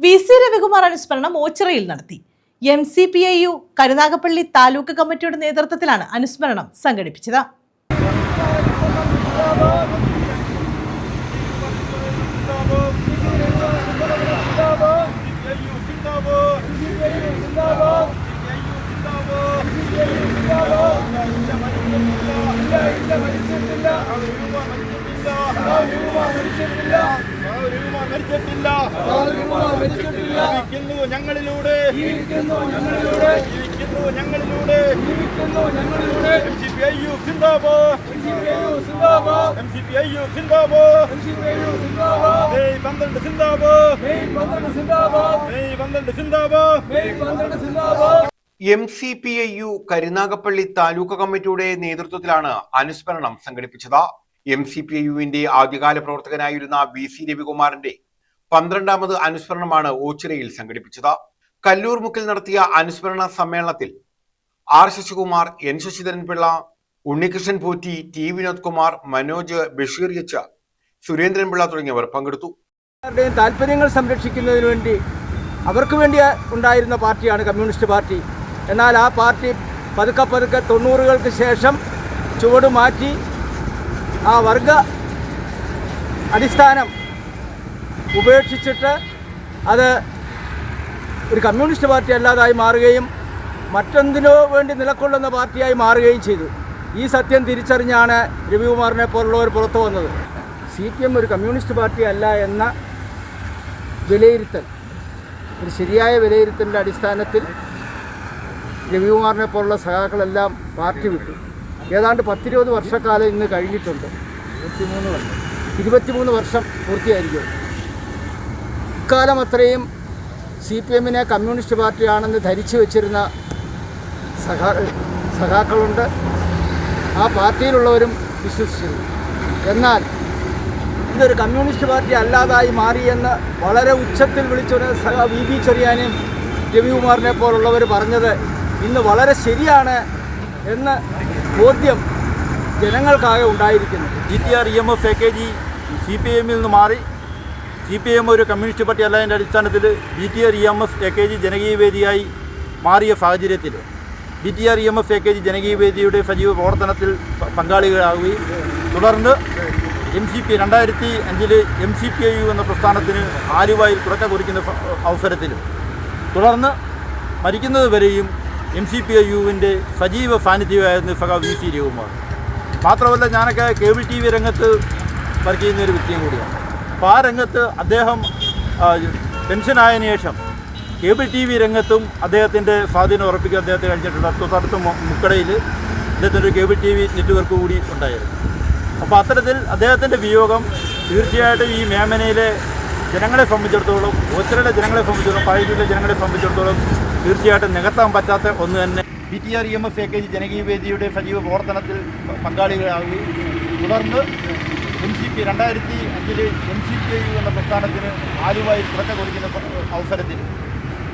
VC Ravikumar അനുസ്മരണം ഓച്ചിറയിൽ നടത്തി. MCPIU Karunagappally taluk കമ്മിറ്റിയുടെ നേതൃത്വത്തിലാണ് അനുസ്മരണം സംഘടിപ്പിച്ചത്. ഞങ്ങളിലൂടെ MCPIU സിന്ദാബാദ്, MCPIU സിന്ദാബാദ്, മെയ് 12 സിന്ദാബാദ്, മെയ് 12 സിന്ദാബാദ്. MCPIU കരുനാഗപ്പള്ളി താലൂക്ക് കമ്മിറ്റിയുടെ നേതൃത്വത്തിലാണ് അനുസ്മരണം സംഘടിപ്പിച്ചത്. MCPIUവിന്റെ ആദ്യകാല പ്രവർത്തകനായിരുന്ന VC രവികുമാറിന്റെ 12ാമത് അനുസ്മരണമാണ് ഓച്ചിറയിൽ സംഘടിപ്പിച്ചത്. കല്ലൂർമുക്കിൽ നടത്തിയ അനുസ്മരണ സമ്മേളനത്തിൽ R Sasikumar, N Sasidharan Pillai, Unnikrishnan Potti, T Vinod Kumar, Manoj, Basheer യച്ച, Surendran Pillai തുടങ്ങിയവർ പങ്കെടുത്തു. താല്പര്യങ്ങൾ സംരക്ഷിക്കുന്നതിന് വേണ്ടി അവർക്ക് വേണ്ടി ഉണ്ടായിരുന്ന പാർട്ടിയാണ് കമ്മ്യൂണിസ്റ്റ് പാർട്ടി. എന്നാൽ ആ പാർട്ടി പതുക്കെ 90-കൾക്ക് ശേഷം ചുവട് മാറ്റി ആ വർഗ അടിസ്ഥാനം ഉപേക്ഷിച്ചിട്ട് അത് ഒരു കമ്മ്യൂണിസ്റ്റ് പാർട്ടി അല്ലാതായി മാറുകയും മറ്റെന്തിനോ വേണ്ടി നിലകൊള്ളുന്ന പാർട്ടിയായി മാറുകയും ചെയ്തു. ഈ സത്യം തിരിച്ചറിഞ്ഞാണ് രവികുമാറിനെ പോലുള്ളവർ പുറത്തു വന്നത്. CPM ഒരു കമ്മ്യൂണിസ്റ്റ് പാർട്ടി അല്ല എന്ന വിലയിരുത്തൽ, ഒരു ശരിയായ വിലയിരുത്തലിൻ്റെ അടിസ്ഥാനത്തിൽ രവികുമാറിനെ പോലുള്ള സഖാക്കളെല്ലാം പാർട്ടി വിട്ടു. ഏതാണ്ട് 10-20 വർഷക്കാലം ഇന്ന് കഴിഞ്ഞിട്ടുണ്ട്. 23 വർഷം പൂർത്തിയായിരിക്കും. ഇക്കാലം അത്രയും CPMനെ കമ്മ്യൂണിസ്റ്റ് പാർട്ടിയാണെന്ന് ധരിച്ചു വച്ചിരുന്ന സഖാക്കളുണ്ട്. ആ പാർട്ടിയിലുള്ളവരും വിശ്വസിച്ചിരുന്നു. എന്നാൽ ഇതൊരു കമ്മ്യൂണിസ്റ്റ് പാർട്ടി അല്ലാതായി മാറിയെന്ന് വളരെ ഉച്ചത്തിൽ വിളിച്ചൊരു VB ചെറിയാനും രവികുമാറിനെ പോലുള്ളവർ പറഞ്ഞത് ഇന്ന് വളരെ ശരിയാണ് എന്ന ബോധ്യം ജനങ്ങൾക്കാകെ ഉണ്ടായിരിക്കുന്നു. GTR EMF AKG CPIMൽ നിന്ന് മാറി CPIM ഒരു കമ്മ്യൂണിസ്റ്റ് പാർട്ടി അല്ലാതിൻ്റെ അടിസ്ഥാനത്തിൽ GTR EMF AKG ജനകീയ വേദിയായി മാറിയ സാഹചര്യത്തിൽ GTR EMF AKG ജനകീയ വേദിയുടെ സജീവ പ്രവർത്തനത്തിൽ പങ്കാളികളാവുകയും തുടർന്ന് 2005 MCPIU എന്ന പ്രസ്ഥാനത്തിന് ആലുവായിൽ തുടക്കം കുറിക്കുന്ന അവസരത്തിലും തുടർന്ന് മരിക്കുന്നത് വരെയും MCPIUവിൻ്റെ സജീവ സാന്നിധ്യമായിരുന്നു VC രവികുമാർ. മാത്രമല്ല, ഞാനൊക്കെ കേബിൾ TV രംഗത്ത് വർക്ക് ചെയ്യുന്ന ഒരു വ്യക്തിയും കൂടിയാണ്. അപ്പോൾ ആ രംഗത്ത് അദ്ദേഹം പെൻഷനായതിനു ശേഷം കേബിൾ TV രംഗത്തും അദ്ദേഹത്തിൻ്റെ സ്വാധീനം ഉറപ്പിക്കാൻ അദ്ദേഹത്തെ കഴിഞ്ഞിട്ടുണ്ട്. തൊട്ടടുത്ത് മുക്കടയിൽ അദ്ദേഹത്തിൻ്റെ ഒരു കേബിൾ TV നെറ്റ്വർക്ക് കൂടി ഉണ്ടായിരുന്നു. അപ്പോൾ അത്തരത്തിൽ അദ്ദേഹത്തിൻ്റെ വിയോഗം തീർച്ചയായിട്ടും ഈ മേമനയിലെ ജനങ്ങളെ സംബന്ധിച്ചിടത്തോളം, ഓച്ചിറയിലെ ജനങ്ങളെ സംബന്ധിച്ചിടത്തോളം, പാലക്കാടിലെ ജനങ്ങളെ സംബന്ധിച്ചിടത്തോളം തീർച്ചയായിട്ടും നികത്താൻ പറ്റാത്ത ഒന്ന് തന്നെ. GTR EMF AKG ജനകീയ വേദിയുടെ സജീവ പ്രവർത്തനത്തിൽ പങ്കാളികളാവുകയും തുടർന്ന് 2005 MCPIU എന്ന പ്രസ്ഥാനത്തിന് ആലുവായിൽ തുടക്കം കുറിക്കുന്ന അവസരത്തിൽ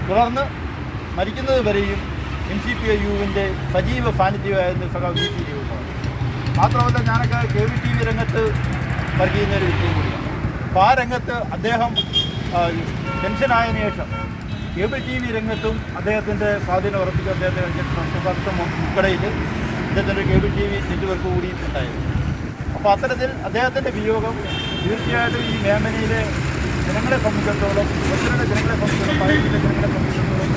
തുടർന്ന് മരിക്കുന്നത് വരെയും MCPIUവിൻ്റെ സജീവ സാന്നിധ്യമായിരുന്നു VC രവികുമാർ. മാത്രമല്ല, ഞാനൊക്കെ കേബിൾ TV രംഗത്ത് വർക്ക് ചെയ്യുന്ന ഒരു വ്യക്തിയും കൂടിയാണ്. അപ്പോൾ ആ രംഗത്ത് അദ്ദേഹം പെൻഷനായതിനു ശേഷം കേബിൾ TV രംഗത്തും അദ്ദേഹത്തിൻ്റെ സ്വാധീനം ഉറപ്പിക്കാൻ അദ്ദേഹത്തെ കഴിഞ്ഞിട്ട് മുക്കടയിൽ അദ്ദേഹത്തിൻ്റെ കേബിൾ TV നെറ്റ്വർക്ക് കൂടി ഉണ്ടായിരുന്നു. അപ്പോൾ അത്തരത്തിൽ അദ്ദേഹത്തിൻ്റെ വിയോഗം തീർച്ചയായിട്ടും ഈ മേമനയിലെ ജനങ്ങളെ സംബന്ധിച്ചിടത്തോളം, ഓച്ചിറയിലെ ജനങ്ങളെ സംബന്ധിച്ചിടത്തോളം, പാലക്കാടിലെ ജനങ്ങളെ സംബന്ധിച്ചിടത്തോളം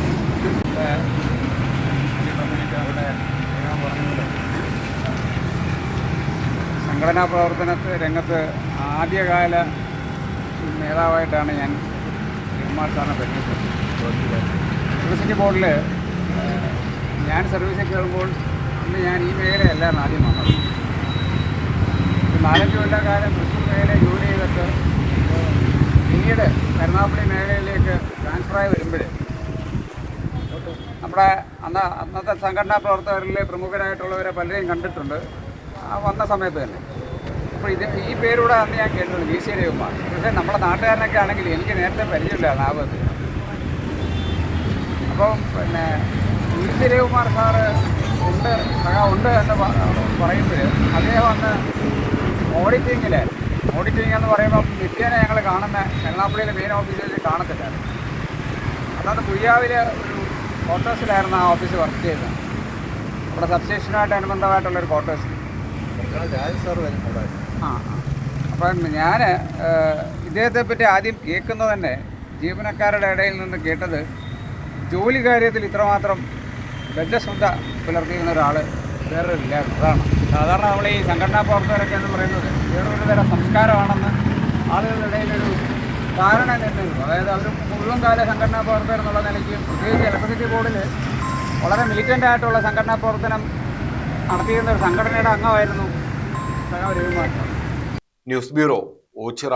സംഘടനാ പ്രവർത്തന രംഗത്ത് ആദ്യകാല നേതാവായിട്ടാണ് ഞാൻ രവികുമാർ സാറിനെ പരിചയപ്പെട്ടത്. സർവീസിൻ്റെ ബോർഡിൽ ഞാൻ സർവീസിൽ കയറുമ്പോൾ അന്ന് ഞാൻ ഈ മേഖലയല്ലായിരുന്നു ആദ്യം വന്നത്. 4-5 കൊല്ലക്കാലം തൃശ്ശൂർ മേഖലയിൽ ജോലി ചെയ്തിട്ട് പിന്നീട് കരുനാഗപ്പള്ളി മേഖലയിലേക്ക് ട്രാൻസ്ഫറായി വരുമ്പോൾ നമ്മുടെ അന്നത്തെ സംഘടനാ പ്രവർത്തകരിൽ പ്രമുഖരായിട്ടുള്ളവരെ പലരെയും കണ്ടിട്ടുണ്ട് വന്ന സമയത്ത് തന്നെ. അപ്പോൾ ഈ പേരൂടെ അന്ന് ഞാൻ കേട്ടിട്ടുണ്ട്, VC രവികുമാർ. പക്ഷേ നമ്മുടെ നാട്ടുകാരനൊക്കെ ആണെങ്കിൽ എനിക്ക് നേരത്തെ പരിചയമില്ല നാഗത്ത്. അപ്പം പിന്നെ VC രവികുമാർ സാറ് ഉണ്ട് എന്ന് പറയുമ്പോൾ അദ്ദേഹം അന്ന് ഓഡിറ്റിംഗ് എന്ന് പറയുമ്പം നിത്യേന ഞങ്ങൾ കാണുന്ന കരുനാഗപ്പള്ളിയിലെ മെയിൻ ഓഫീസിൽ കാണത്തില്ല. അന്നത് പുയ്യാവിലെ ഒരു ക്വാർട്ടേഴ്സിലായിരുന്നു ആ ഓഫീസ് വർക്ക് ചെയ്തത്. നമ്മുടെ സബ്സ്റ്റേഷനുമായിട്ട് അനുബന്ധമായിട്ടുള്ളൊരു ക്വാർട്ടേഴ്സ്. അപ്പം ഞാൻ ഇദ്ദേഹത്തെ പറ്റി ആദ്യം കേൾക്കുന്നത് തന്നെ ജീവനക്കാരുടെ ഇടയിൽ നിന്ന് കേട്ടത് ജോലി കാര്യത്തിൽ ഇത്രമാത്രം ബദ്ധശ്രദ്ധ പുലർത്തിയിരുന്ന ഒരാൾ വേറൊരില്ലായിരുന്നു. അതാണ് സാധാരണ നമ്മൾ ഈ സംഘടനാ പ്രവർത്തകരൊക്കെ എന്ന് പറയുന്നത് വേറൊരു തരം സംസ്കാരമാണെന്ന് ആളുകളുടെ ഇടയിലൊരു ധാരണ നിന്നിരുന്നു. അതായത് അവർ മുഴുവൻ കാല സംഘടനാ പ്രവർത്തകർ എന്നുള്ള നിലയ്ക്ക് പ്രത്യേകിച്ച് ഇലക്ട്രിസിറ്റി ബോർഡിൽ വളരെ മിലിറ്റൻ്റായിട്ടുള്ള സംഘടനാ പ്രവർത്തനം നടത്തിയിരുന്ന ഒരു സംഘടനയുടെ അംഗമായിരുന്നു രവികുമാർ. News bureau, Ochira.